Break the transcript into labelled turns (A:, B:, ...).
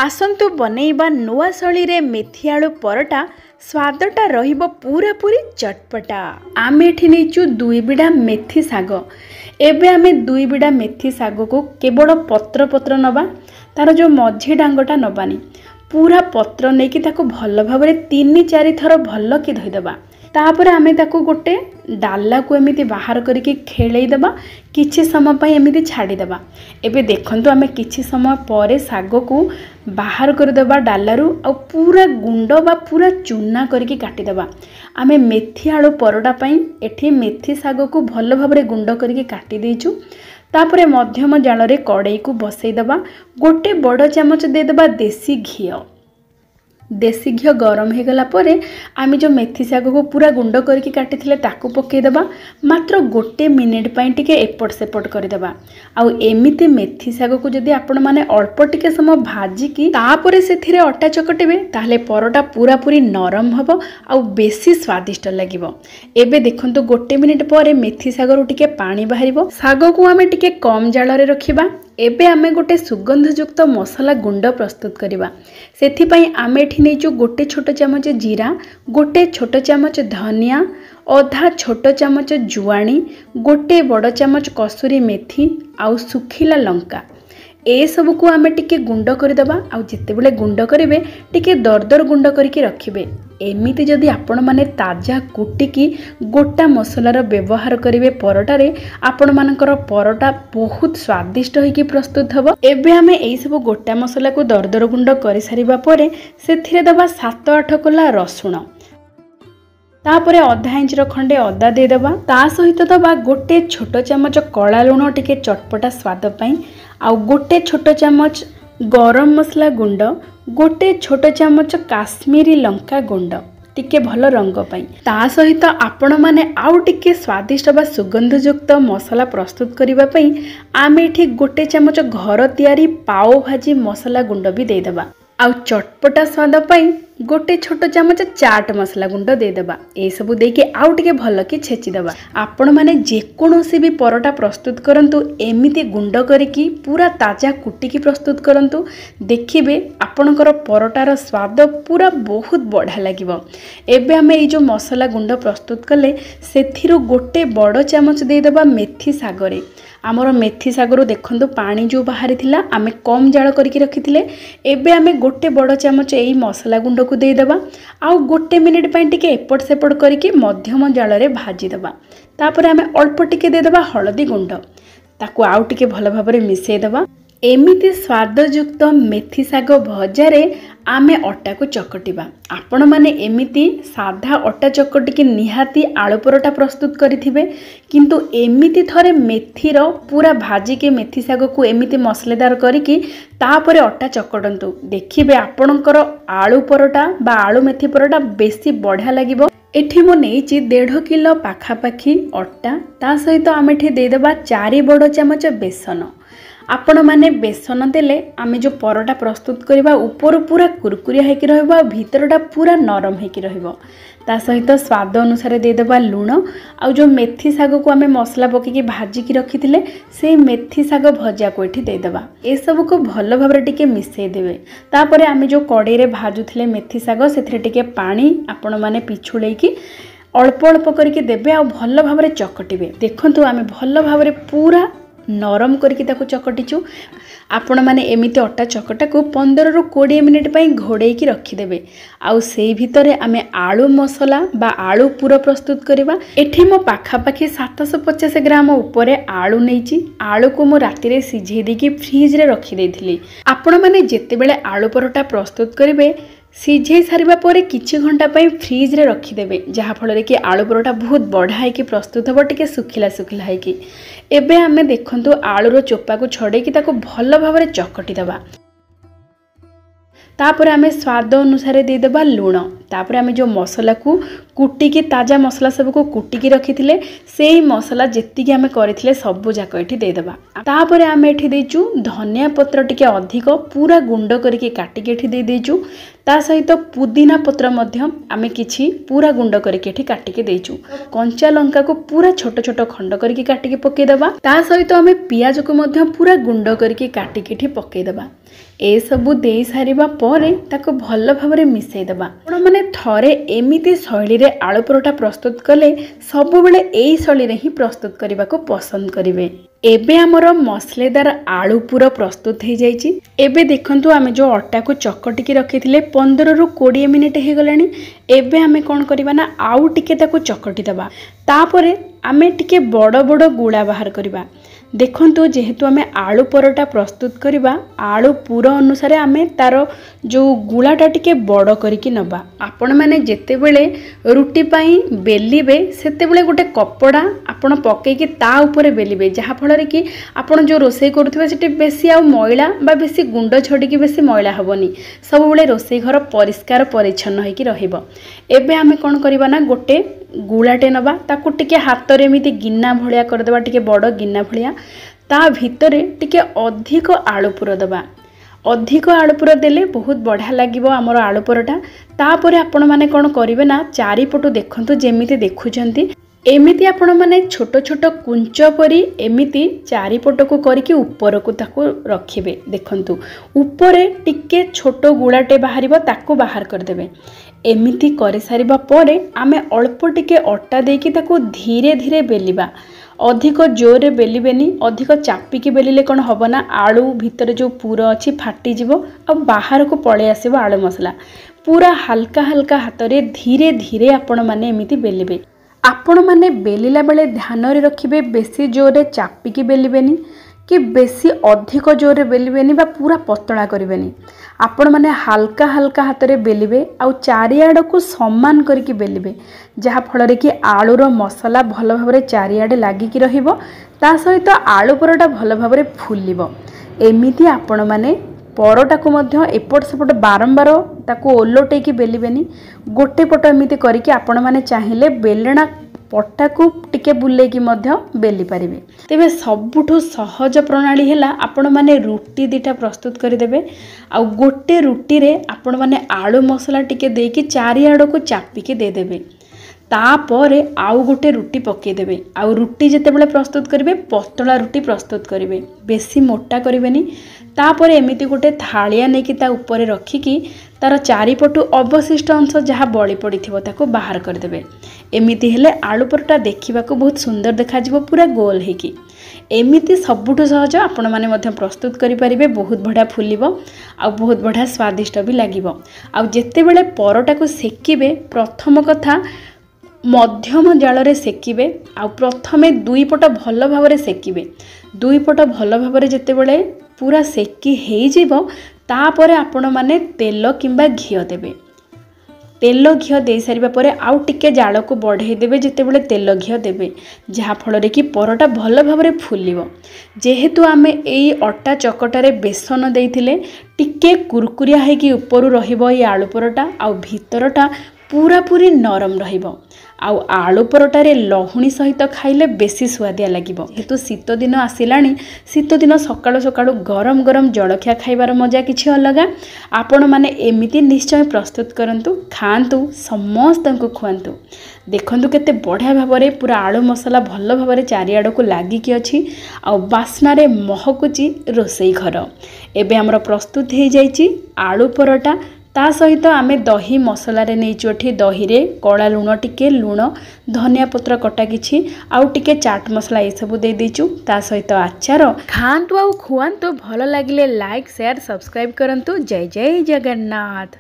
A: आसंतु बनैबा नुआ शैली रे मेथी आलू परोटा स्वादटा रहिबो पूरा पूरी चटपटा। आमे एठी नेचु 2 बिडा मेथी साग। एबे आमे 2 बिडा मेथी साग को केवल पत्र पत्र नबा, तार जो मझी डांगटा नबानी, पूरा पत्र नेकी ताको भल भाबरे 3-4 थर भल कि धोईदबा। तापर आमे ताको गोटे डाला को एमिति बाहर करके खेलई दबा, किछि समय पई एमिति छाड़ी दबा। एबे देखंतु आमे किछि समय परे साग को बाहर कर दबा डालारू आ पूरा गुंड बा पूरा चूना करके काटी दबा। आमे मेथी आलू परोटा पई एठी मेथी साग को भल भाबरे गुंड करके काटी देइछु। तापरे मध्यम जाल रे कड़ाई को बसई दबा, गोटे बड़ चामच दे दबा देसी घी। देसी घी गरम हो गला परे आमे जो मेथी साग को पूरा गुंड करके काटी थिले ताकू पकई दबा। मात्र गोटे मिनिट पई टिके एपट सेपट कर दबा। आउ एमिति मेथी साग को जदि आपण माने अल्प टिके समय भाजी की तापरे सेथिरे अटा चकटिबे ताहले परोटा पूरा पूरी नरम हबो आउ बेसी स्वादिष्ट लागिबो। एबे देखंतु गोटे मिनिट परे मेथी साग रु टिके पानी बाहरिबो। साग को आमे टिके कम जाल रे रखिबा। एबे आमे गोटे सुगंधयुक्त मसला गुंड प्रस्तुत करिबा। सेथि पई आमे एठी नेचु गोटे छोट चामच जीरा, गोटे छोट चामच धनिया, आधा छोट चामच जुआणी, गोटे बड़ चामच कसूरी मेथी आउ सुखिला लंका। ए सब को आमे टिके गुंड कर दबा। आउ जेते बेले गुंड करिवे टिके दरदर गुंड करके रखिबे। एमिति जदि आपण माने ताजा कुटिकी गोटा मसलार व्यवहार करिवे परोटा रे, आपण मानकर परोटा बहुत स्वादिष्ट होइकी प्रस्तुत हबो। एबे आमे एई सब गोटा मसला को दरदर गुंड करि सारिबा परे सेथिरे दबा 7-8 कोला रसुण, तापरे आधा इंच खंडे अदा दे दबा। ता सहित दबा गोटे छोट चामच कला लुण टिके चटपटा स्वाद पई, आउ गोटे छोट चामच गरम मसला गुंड, गोटे छोट चामच काश्मीरी लंका गुंड टिके भल रंग पई। ता सहित आपण माने आउ टिके स्वादिष्ट बा सुगंधयुक्त मसला प्रस्तुत करिबा पई आमे एठी गोटे चामच घर तयारी पाव भाजी मसला गुंड भी दे दबा। आउ चटपटा स्वाद पई गोटे छोट चामच चाट मसला गुंड दे दबा। ए सबु देके आउ टिके भल कि छेची दबा। आपण माने जेकोनोसी भी परोटा प्रस्तुत करंतु एमिति गुंड करिकी पूरा ताजा कुटिकी प्रस्तुत करंतु, देखिबे आपणकर परोटार स्वाद पूरा बहुत बढ़िया लागिबो। एबे हमें ए जो मसला गुंड प्रस्तुत कले सेथिरु गोटे बड़ चामच दे दबा मेथी सागरे। आमर मेथी सागरु देखंतु पानी जो बाहरी थिला आमे कम जाळ करके रखिथिले। एबे आमे गोटे बड़ चामच एई मसला गुंड को दे दबा। आउ गोटे मिनिट पई टिके एपट सेपट करके मध्यम जाळ रे भाजी दबा। तापर आमे अल्प टिके दे दबा हळदी गुंड, ताकू आउ टिके भल भाबरे मिसै दबा। एमिति स्वादयुक्त मेथी साग भजारे आमे अटा को चकटिबा। आपण माने एमिति साधा अटा चकटिकी निहाती आलू परोटा प्रस्तुत करिथिबे, किंतु एमिति थरे मेथीर पूरा भाजी के मेथी साग को एमिति मसलेदार करिकी तापरे अटा चकटंतु, देखिबे आपणकर आलू परोटा बा आलू मेथी परोटा बेसी बढ़िया लागिबो। एठी मो नेइची 1.5 किलो पाखापाखी अटा, ता सहित आमे एठी दे देबा 4 बड़ चामच बेसन। आपण माने बेसन देले आमे जो परोटा प्रस्तुत करिबा ऊपर पूरा कुरकुरिया हेकी रहइबो आ भीतरटा पूरा नरम हेकी रहइबो। ता सहित स्वाद अनुसार दे देबा लूण। आ जो मेथी साग को आमे मसला पकेकी भाजी की रखिथिले से मेथी साग भजा को एठी दे देबा। ए सब को भल भाबरे टिके मिसै देबे। तापरे आमे जो कड़ाई रे भाजुथिले मेथी साग सेथिरे टिके पानी आपण माने पिछुलेकी अल्प अल्प करके देबे आ भल भाबरे चकटिबे। देखंतु आमे भल भाबरे पूरा नरम करके ताको चकटिचु। आपण माने एमिति अटा चकटा को 15-20 मिनिट पई घोड़े की रखिदेबे। आउ सेई भितरे आमे आलू मसला बा आलू पूरा प्रस्तुत करिबा। एठी मो पाखापाखी 750 ग्राम उपरे आलू नेइची। आलू को मो राति रे सिझेई देकी फ्रिज रे रखि देइथिली। आपण माने जेते बेले आलू परोटा प्रस्तुत करिवे सिझेई सारिबा परे किछि घंटा पई फ्रिज रे रखि देबे, जहा फल कि आलू परोटा बहुत बढ़ा कि प्रस्तुत हबो, टिके सुखिला सुखिला है कि। एबे आमे देखंतु आलूर चोपा को छड़े कि ताको भल भाबरे चकटी दबा। तापर आमे स्वाद अनुसार दे देबा लूण। तापर आम जो मसला को कुटिकी ताजा मसला सब को कुटिकी रखी से मसला जी आम करथिले सबु जाक ये देदेबा। तापर आम ये देचु धनिया पत्र टिके अधिक पूरा गुंड करके काटिकी ये दे देचु। ता सहित पुदीना पत्र मध्य आम किछि पूरा गुंड करके काटिकी देचु। कंचा लंका को पूरा छोट छोट खंड करके काटिकी पकेदेबा। ता सहित आम पियाज को मध्य पूरा गुंड करके काटिकी पकेदेबा। ए सबु दे सारिबा परे ताको भल भाबरे मिसैदेबा। आपण माने थरे एमिति शैली रे आलू परोठा प्रस्तुत कले सबु बेले एई शैली रे ही प्रस्तुत करबा को पसंद करिवे। एबे हमर मसलेदार आलू पूरा प्रस्तुत हो जाइए। एबे देखंतु आमे जो अटा को चकटिकी रखिथिले 15 रु 20 मिनिट हो गलानी। एबे आमे कोन करबा ना आउ टिके ताको चकटी दबा। तापरे आमे टिके बड़ बड़ गुळा बाहर करबा। देखंतु जेहेतु आमे आलू परोठा प्रस्तुत करबा आलू पूरा अनुसार आमे तार जो गुळाटा टिके बड़ करिकी नबा। आपण माने जेते बेले रुटी पई बेलिबे सेते बेले गोटे कपड़ा आपण पकेकी ता ऊपर बेलिबे जहा फल कि आपण जो रोसई करुथिबे सेटे बेसी आ मैला बा बेसी गुंड छड़िकी बेसी मैला हबनी। सब बेले रोसई घर परिष्कार परिच्छन्न होइकी रहिबो। एबे आमे कोन करबा ना गोटे गुळाटे नबा ताकू टिके हाथ रे एमिति गिन्ना भलिया कर देबा। टिके बड़ गिन्ना भलिया ता भितरे टिके अधिक आलू पुर दबा। अधिक आलू पुर देले बहुत बढ़िया लागिबो हमर आलू परोठा। तापरे आपण माने कोन करिवे ना चारिपटु देखंतु जेमिति देखुचंती एमिति आपण माने छोट छोट कुंच परी एमिति चारिपट को करके ऊपर को ताको रखिबे। देखंतु ऊपर टिके छोट गुळाटे बाहरिबो ताको बाहर कर देबे। एमिति करि सारिबा परे आमे अल्प टिके अट्टा देकी ताको धीरे धीरे बेलिबा। अधिक जोरे बेलिबेनी। अधिक चापिकी बेलिले कौन हम ना आलू भितर जो पूरा अच्छी फाटी जीवो आ बाहर को पड़े आसो आलू मसला। पूरा हल्का हल्का हाथ रे धीरे धीरे आपण माने एमिति बेलिबे। आपण माने बेलिला बेले ध्यान रे रखिबे बेसी जोरे चापिकी बेलिबेनी कि बेसी अधिक जोरे बेलिबेनी बा पूरा पतला करिबेनी। आपण माने हल्का हल्का हाथ रे बेलिबे आउ चारियाड को समान करके बेलिबे जहा फल रे कि आलूर मसला भल भाबरे चारियाडे लागिकी रहिबो। ता सहित आलू परोठा भल भाबरे फुलिबो। एमिति आपण माने परोटा को मध्य एपट सेपट बारंबार ताको ओलोटेकी बेलिबेनी। गोटे पट एमिति करके आपण माने चाहिए बेलना पट्टा को टिके बुलेकी मध्य बेली पारिबे। तेबे सबुठु सहज प्रणाली हैला आपण माने रुटी दिटा प्रस्तुत करिदेबे। आ गोटे रुटी रे आपण माने आलू मसला टिके देकी चारियाड को चापिकी दे देबे। तापर आउ गोटे रुटी पके देबे। आउ रुटी जेतेबेले प्रस्तुत करिवे पतला रुटी प्रस्तुत करिवे बेसी मोटा करिवेनी। तापर एमिति गोटे थालिया नेकी ता ऊपर रखिकी तार चारिपटु अवशिष्ट अंश जहाँ बड़ी पड़ी ताको बाहर कर देबे। एमिति हेले आलू परोठा देखा बहुत सुंदर देखा पूरा गोल हेकी। एमिति सबुठु सहज आपण माने मध्य प्रस्तुत करि परिबे। बहुत बढ़िया फुलिबो आ बहुत बढ़िया स्वादिष्ट भी लागिबो। आ जेते बेले परोटा को सेकिबे प्रथम कथा मध्यम जाल रे सेकिबे। आ प्रथमे दुई पट भल भाबरे सेकिबे। दुई पट भल भाबरे जेते बेले पूरा सेकी हेई जिवो तापरे आपण माने तेल किंबा घिओ देबे। तेल घिओ दे सारिबा परे आउ टिके जाल को बढ़ाई देबे जेते बेले तेल घिओ देबे जहा फल रे कि परोटा भल भाबरे फुलिबो। जेहेतु आमे एई अट्टा चकटारे बेसन देइथिले टिके कुरकुरिया हेकी ऊपर रहिबो ए आलू परोटा आउ भितरटा पूरा पूरी नरम रहिबो। आउ आलू परोटारे लहुणी सहित खाइले बेसी स्वादिया लागिबो। हेतु शीत दिन आसिलानी शीत दिन सकाळु सकाळु गरम गरम जलखिया खाइबार मजा किछि अलगा। आपण माने एमिति निश्चय प्रस्तुत करंतु खांतु समस्तंकु खुआंतु। देखंतु केते बढ़िया भाबरे पूरा आलू मसला भल भाबरे चारियाड को लागिकी अछि आ बास्ना रे महकुची रोसई घर। एबे हमर प्रस्तुत हे जाइछि आलू परोटा। ता सहित आमे दही मसला रे नै चोठी दही रे कला लुण टिके लुण धनिया पत्र कटा किछि आउ टिके चाट मसला ए सब दे देचु। ता सहित आचार खांतु आउ खुआंतु। भल लागिले लाइक शेयर सब्सक्राइब करंतु। जय जय जगन्नाथ।